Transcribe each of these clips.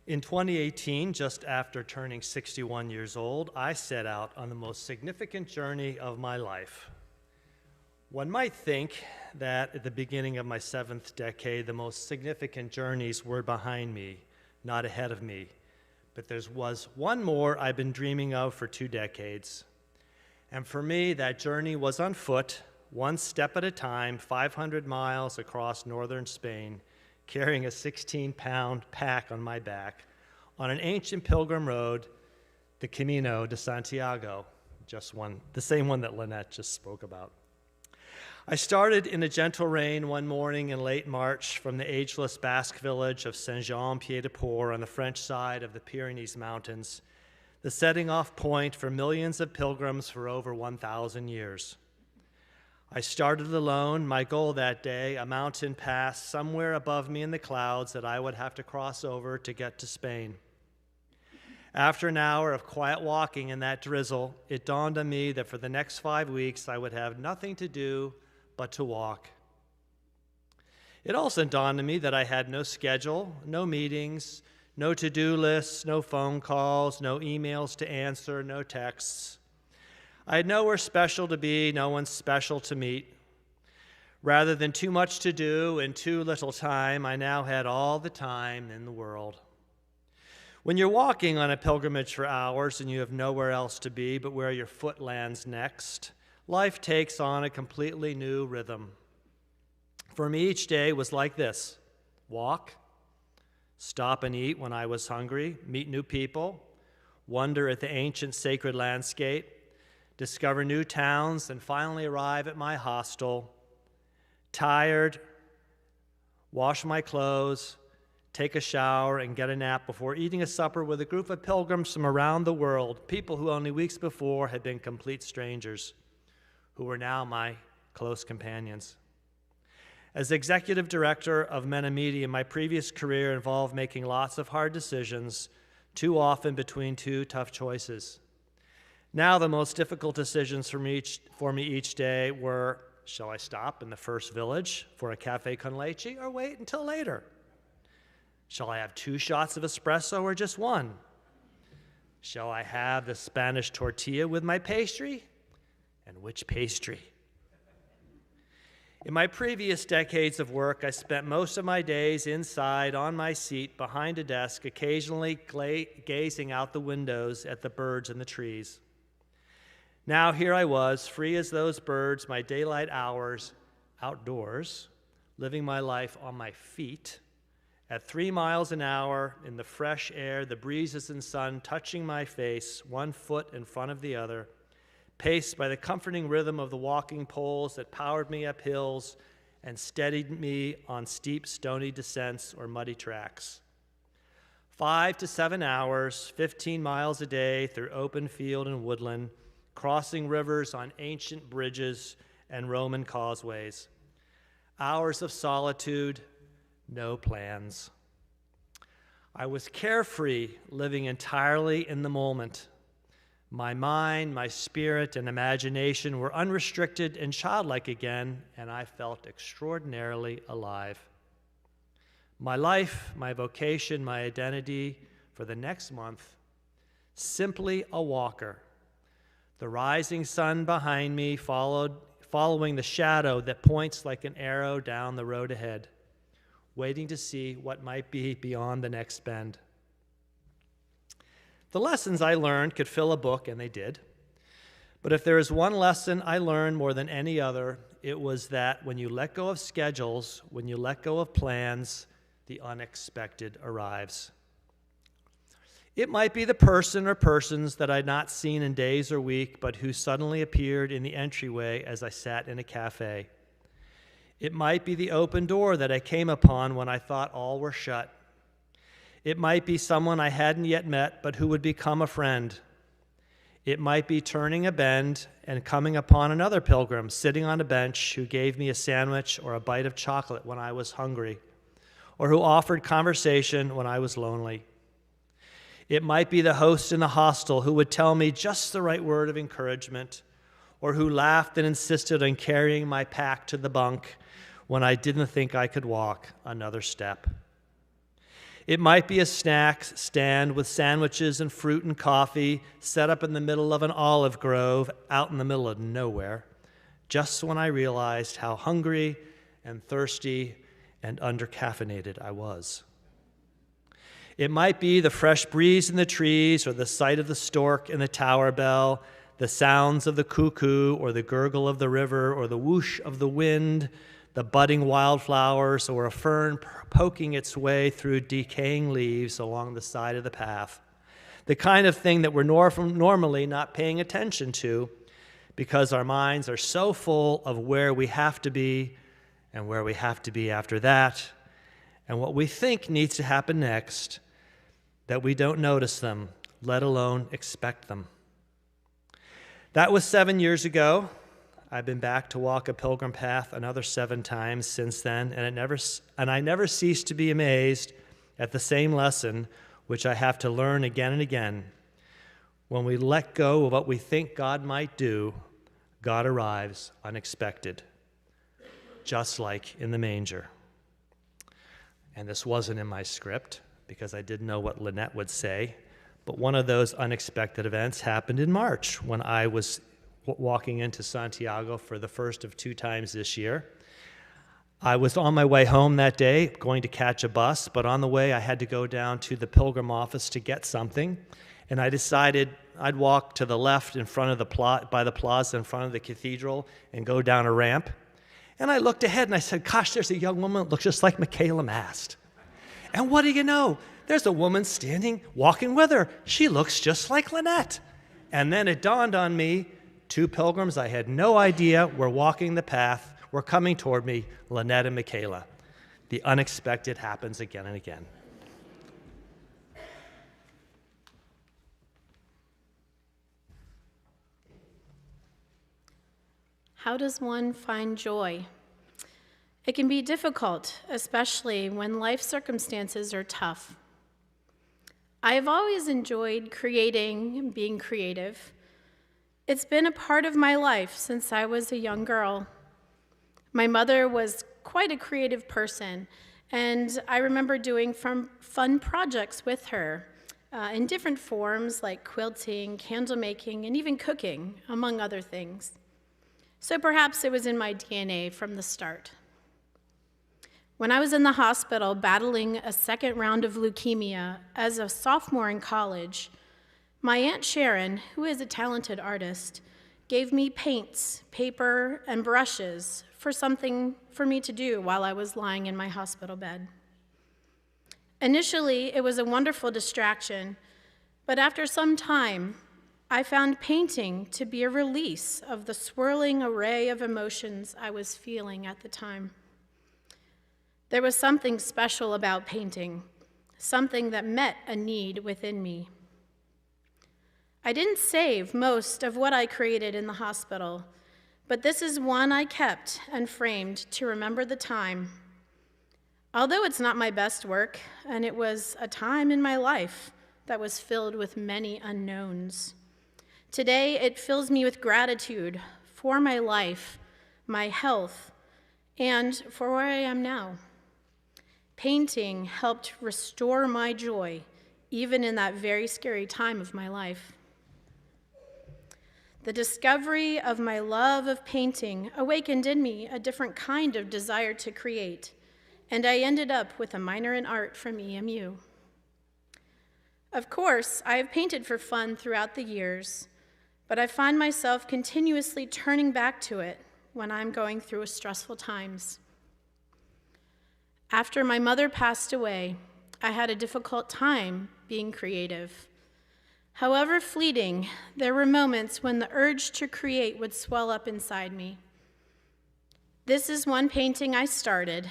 In 2018, just after turning 61 years old, I set out on the most significant journey of my life. One might think that at the beginning of my 7th decade, the most significant journeys were behind me, not ahead of me. But there was one more I've been dreaming of for 2 decades. And for me, that journey was on foot, one step at a time, 500 miles across northern Spain, carrying a 16-pound pack on my back on an ancient pilgrim road, the Camino de Santiago, the same one that Lynette just spoke about. I started in a gentle rain one morning in late March from the ageless Basque village of Saint-Jean-Pied-de-Port on the French side of the Pyrenees Mountains, the setting-off point for millions of pilgrims for over 1,000 years. I started alone, my goal that day, a mountain pass somewhere above me in the clouds that I would have to cross over to get to Spain. After an hour of quiet walking in that drizzle, it dawned on me that for the next 5 weeks I would have nothing to do but to walk. It also dawned on me that I had no schedule, no meetings, no to-do lists, no phone calls, no emails to answer, no texts. I had nowhere special to be, no one special to meet. Rather than too much to do and too little time, I now had all the time in the world. When you're walking on a pilgrimage for hours and you have nowhere else to be but where your foot lands next, life takes on a completely new rhythm. For me, each day was like this: walk, stop and eat when I was hungry, meet new people, wonder at the ancient sacred landscape, discover new towns, and finally arrive at my hostel, tired, wash my clothes, take a shower, and get a nap before eating a supper with a group of pilgrims from around the world, people who only weeks before had been complete strangers, who were now my close companions. As executive director of Mennonite Media, my previous career involved making lots of hard decisions, too often between 2 tough choices. Now the most difficult decisions for me each day were, shall I stop in the first village for a café con leche or wait until later? Shall I have 2 shots of espresso or just 1? Shall I have the Spanish tortilla with my pastry? And which pastry? In my previous decades of work, I spent most of my days inside on my seat behind a desk, occasionally gazing out the windows at the birds and the trees. Now here I was, free as those birds, my daylight hours outdoors, living my life on my feet, at 3 miles an hour in the fresh air, the breezes and sun touching my face, 1 foot in front of the other, paced by the comforting rhythm of the walking poles that powered me up hills and steadied me on steep, stony descents or muddy tracks. 5 to 7 hours, 15 miles a day through open field and woodland, crossing rivers on ancient bridges and Roman causeways. Hours of solitude, no plans. I was carefree, living entirely in the moment. My mind, my spirit, and imagination were unrestricted and childlike again, and I felt extraordinarily alive. My life, my vocation, my identity for the next month, simply a walker. The rising sun behind me following the shadow that points like an arrow down the road ahead, waiting to see what might be beyond the next bend. The lessons I learned could fill a book, and they did. But if there is one lesson I learned more than any other, it was that when you let go of schedules, when you let go of plans, the unexpected arrives. It might be the person or persons that I'd not seen in days or weeks, but who suddenly appeared in the entryway as I sat in a cafe. It might be the open door that I came upon when I thought all were shut. It might be someone I hadn't yet met, but who would become a friend. It might be turning a bend and coming upon another pilgrim sitting on a bench who gave me a sandwich or a bite of chocolate when I was hungry, or who offered conversation when I was lonely. It might be the host in the hostel who would tell me just the right word of encouragement, or who laughed and insisted on carrying my pack to the bunk when I didn't think I could walk another step. It might be a snack stand with sandwiches and fruit and coffee set up in the middle of an olive grove out in the middle of nowhere, just when I realized how hungry and thirsty and undercaffeinated I was. It might be the fresh breeze in the trees or the sight of the stork and the tower bell, the sounds of the cuckoo or the gurgle of the river or the whoosh of the wind, the budding wildflowers, or a fern poking its way through decaying leaves along the side of the path. The kind of thing that we're normally not paying attention to because our minds are so full of where we have to be and where we have to be after that and what we think needs to happen next, that we don't notice them, let alone expect them. That was 7 years ago. I've been back to walk a pilgrim path another 7 times since then, and I never cease to be amazed at the same lesson, which I have to learn again and again. When we let go of what we think God might do, God arrives unexpected, just like in the manger. And this wasn't in my script because I didn't know what Lynette would say, but one of those unexpected events happened in March when I was walking into Santiago for the first of 2 times this year. I was on my way home that day, going to catch a bus, but on the way I had to go down to the pilgrim office to get something, and I decided I'd walk to the left in front of by the plaza in front of the cathedral and go down a ramp. And I looked ahead and I said, gosh, there's a young woman that looks just like Michaela Mast. And what do you know? There's a woman walking with her. She looks just like Lynette. And then it dawned on me, 2 pilgrims I had no idea were walking the path, were coming toward me, Lynette and Michaela. The unexpected happens again and again. How does one find joy? It can be difficult, especially when life circumstances are tough. I have always enjoyed creating and being creative. It's been a part of my life since I was a young girl. My mother was quite a creative person, and I remember doing fun projects with her in different forms like quilting, candle making, and even cooking, among other things. So perhaps it was in my DNA from the start. When I was in the hospital battling a 2nd round of leukemia as a sophomore in college, my Aunt Sharon, who is a talented artist, gave me paints, paper, and brushes for something for me to do while I was lying in my hospital bed. Initially, it was a wonderful distraction, but after some time, I found painting to be a release of the swirling array of emotions I was feeling at the time. There was something special about painting, something that met a need within me. I didn't save most of what I created in the hospital, but this is one I kept and framed to remember the time. Although it's not my best work, and it was a time in my life that was filled with many unknowns, today it fills me with gratitude for my life, my health, and for where I am now. Painting helped restore my joy, even in that very scary time of my life. The discovery of my love of painting awakened in me a different kind of desire to create, and I ended up with a minor in art from EMU. Of course, I have painted for fun throughout the years, but I find myself continuously turning back to it when I'm going through stressful times. After my mother passed away, I had a difficult time being creative. However fleeting, there were moments when the urge to create would swell up inside me. This is one painting I started,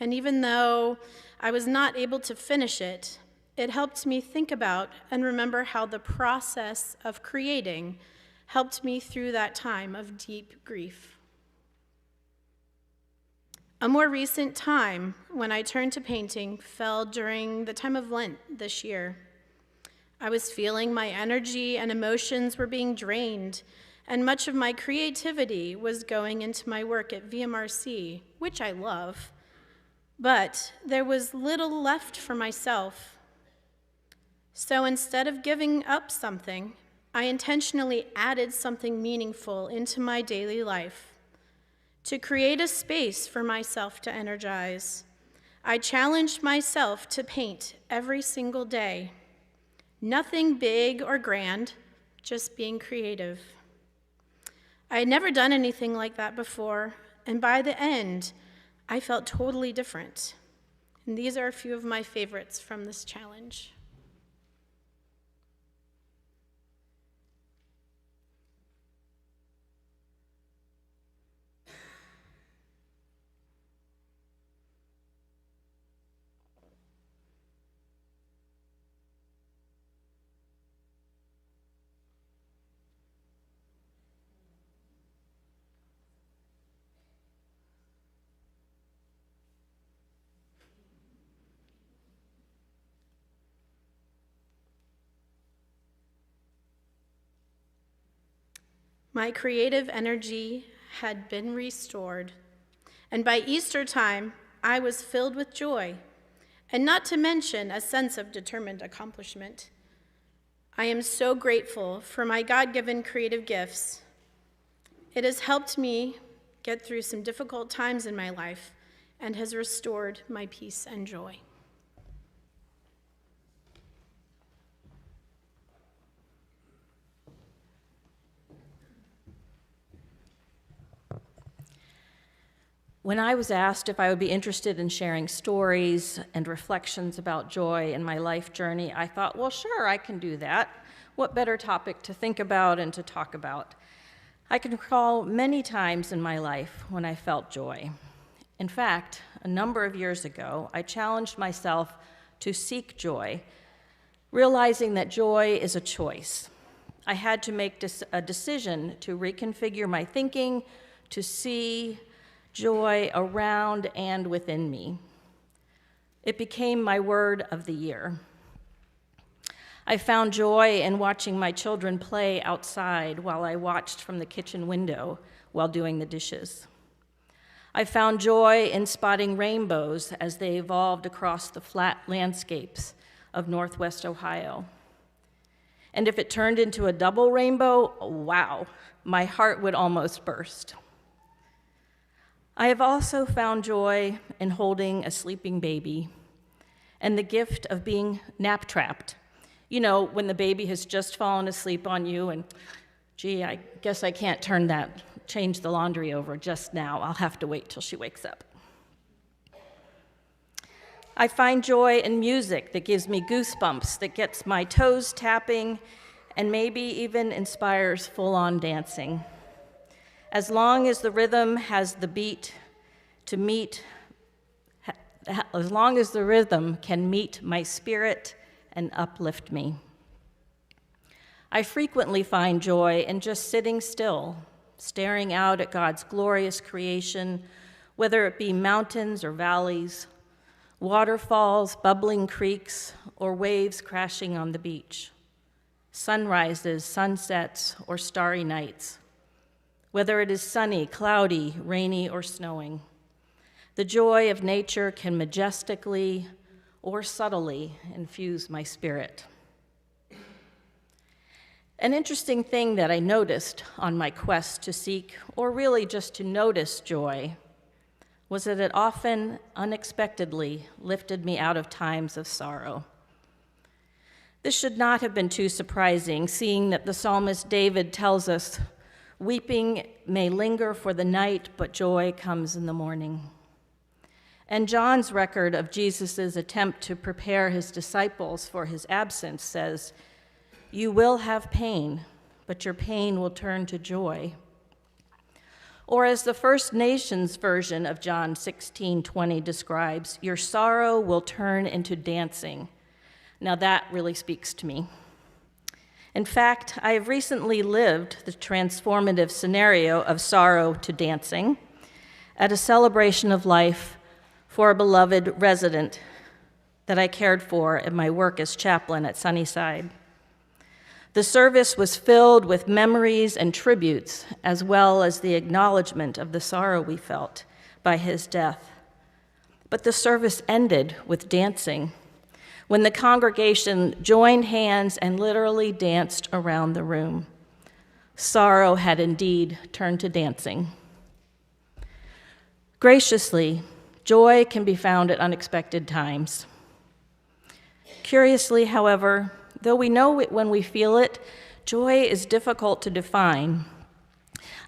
and even though I was not able to finish it, it helped me think about and remember how the process of creating helped me through that time of deep grief. A more recent time when I turned to painting fell during the time of Lent this year. I was feeling my energy and emotions were being drained, and much of my creativity was going into my work at VMRC, which I love, But there was little left for myself. So instead of giving up something, I intentionally added something meaningful into my daily life. To create a space for myself to energize, I challenged myself to paint every single day. Nothing big or grand, just being creative. I had never done anything like that before, and by the end, I felt totally different. And these are a few of my favorites from this challenge. My creative energy had been restored, and by Easter time, I was filled with joy, and not to mention a sense of determined accomplishment. I am so grateful for my God-given creative gifts. It has helped me get through some difficult times in my life and has restored my peace and joy. When I was asked if I would be interested in sharing stories and reflections about joy in my life journey, I thought, well, sure, I can do that. What better topic to think about and to talk about? I can recall many times in my life when I felt joy. In fact, a number of years ago, I challenged myself to seek joy, realizing that joy is a choice. I had to make a decision to reconfigure my thinking, to see joy around and within me. It became my word of the year. I found joy in watching my children play outside while I watched from the kitchen window while doing the dishes. I found joy in spotting rainbows as they evolved across the flat landscapes of Northwest Ohio. And if it turned into a double rainbow, wow, my heart would almost burst. I have also found joy in holding a sleeping baby and the gift of being nap-trapped. You know, when the baby has just fallen asleep on you and, gee, I guess I can't change the laundry over just now. I'll have to wait till she wakes up. I find joy in music that gives me goosebumps, that gets my toes tapping, and maybe even inspires full-on dancing. As long as the rhythm has the beat to meet, as long as the rhythm can meet my spirit and uplift me. I frequently find joy in just sitting still, staring out at God's glorious creation, whether it be mountains or valleys, waterfalls, bubbling creeks, or waves crashing on the beach, sunrises, sunsets, or starry nights. Whether it is sunny, cloudy, rainy, or snowing, the joy of nature can majestically or subtly infuse my spirit. An interesting thing that I noticed on my quest to seek, or really just to notice joy, was that it often unexpectedly lifted me out of times of sorrow. This should not have been too surprising, seeing that the psalmist David tells us, "Weeping may linger for the night, but joy comes in the morning." And John's record of Jesus' attempt to prepare his disciples for his absence says, "You will have pain, but your pain will turn to joy." Or as the First Nations version of John 16:20 describes, "Your sorrow will turn into dancing." Now that really speaks to me. In fact, I have recently lived the transformative scenario of sorrow to dancing at a celebration of life for a beloved resident that I cared for in my work as chaplain at Sunnyside. The service was filled with memories and tributes, as well as the acknowledgement of the sorrow we felt by his death. But the service ended with dancing, when the congregation joined hands and literally danced around the room. Sorrow had indeed turned to dancing. Graciously, joy can be found at unexpected times. Curiously, however, though we know it when we feel it, joy is difficult to define.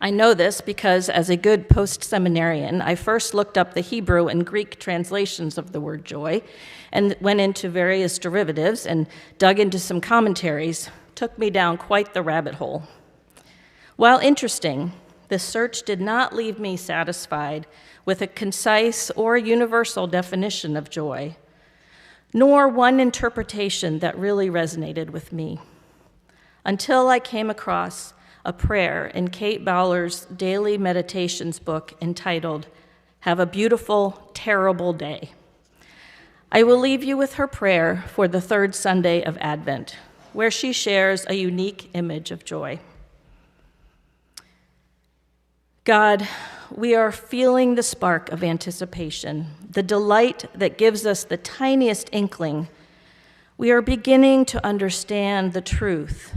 I know this because, as a good post-seminarian, I first looked up the Hebrew and Greek translations of the word joy and went into various derivatives and dug into some commentaries. Took me down quite the rabbit hole. While interesting, the search did not leave me satisfied with a concise or universal definition of joy, nor one interpretation that really resonated with me, until I came across a prayer in Kate Bowler's daily meditations book entitled, "Have a Beautiful, Terrible Day." I will leave you with her prayer for the third Sunday of Advent, where she shares a unique image of joy. God, we are feeling the spark of anticipation, the delight that gives us the tiniest inkling. We are beginning to understand the truth.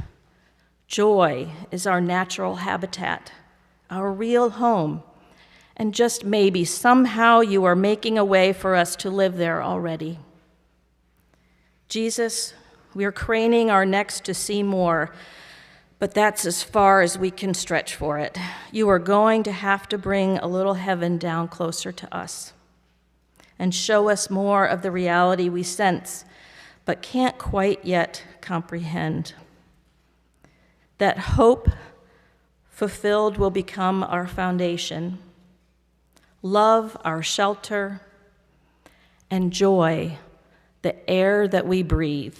Joy is our natural habitat, our real home, and just maybe somehow you are making a way for us to live there already. Jesus, we are craning our necks to see more, but that's as far as we can stretch for it. You are going to have to bring a little heaven down closer to us and show us more of the reality we sense, but can't quite yet comprehend. That hope fulfilled will become our foundation, love our shelter, and joy the air that we breathe.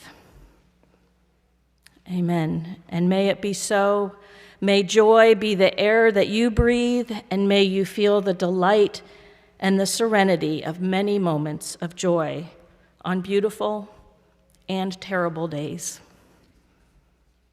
Amen. And may it be so. May joy be the air that you breathe, and may you feel the delight and the serenity of many moments of joy on beautiful and terrible days.